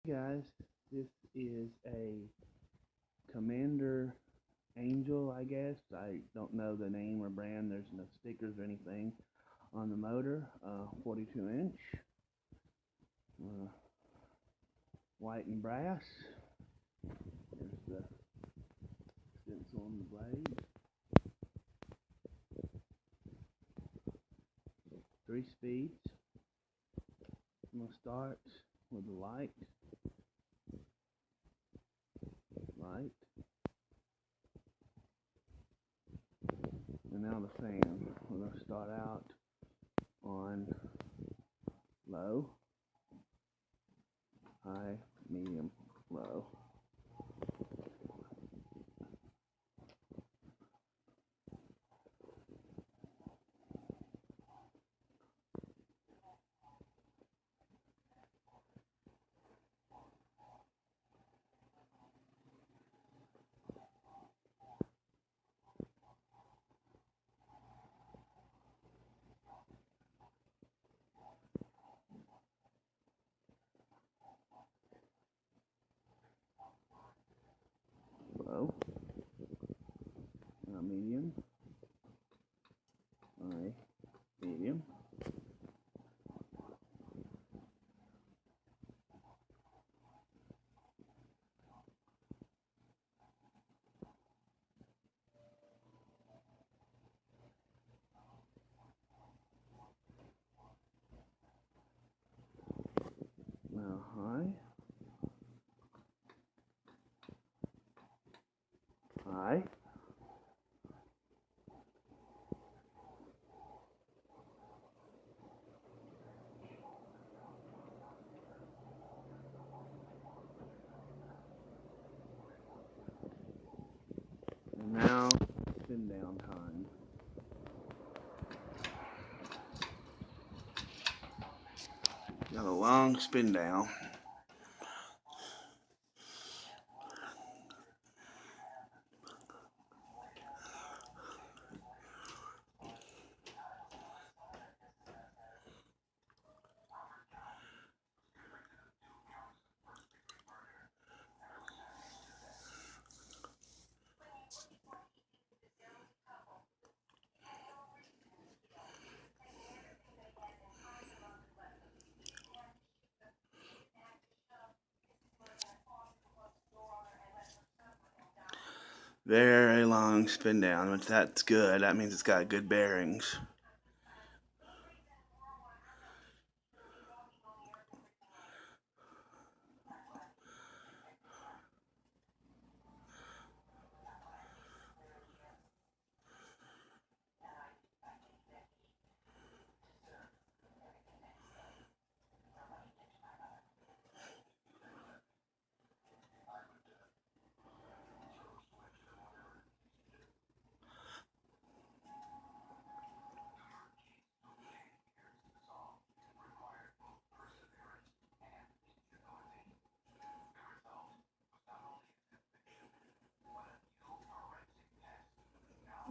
Guys, this is a Commander Angel, I guess. I don't know the name or brand. There's no stickers or anything on the motor. 42 inch, uh, white and brass. There's the stencil on the blade. 3 speeds. I'm going to start with the light. And now the fan. We're going to start out on low, high, medium, low. Low, medium, high, medium. Now high, high, and now spin down time. Got a long spin down. Very long spin down, which that's good. That means it's got good bearings.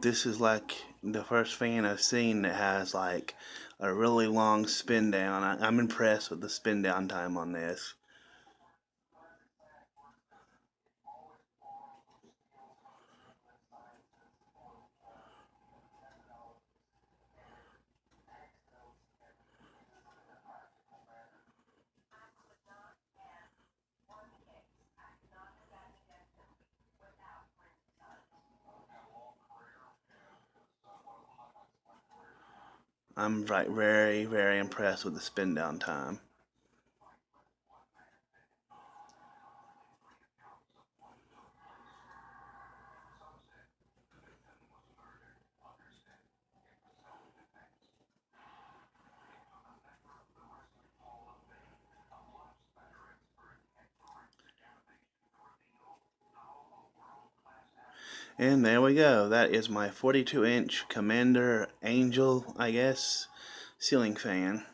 This is like the first fan I've seen that has like a really long spin down. I'm impressed with the spin down time on this. I'm like very, very impressed with the spin down time. And there we go. That is my 42-inch Commander Angel, I guess, ceiling fan.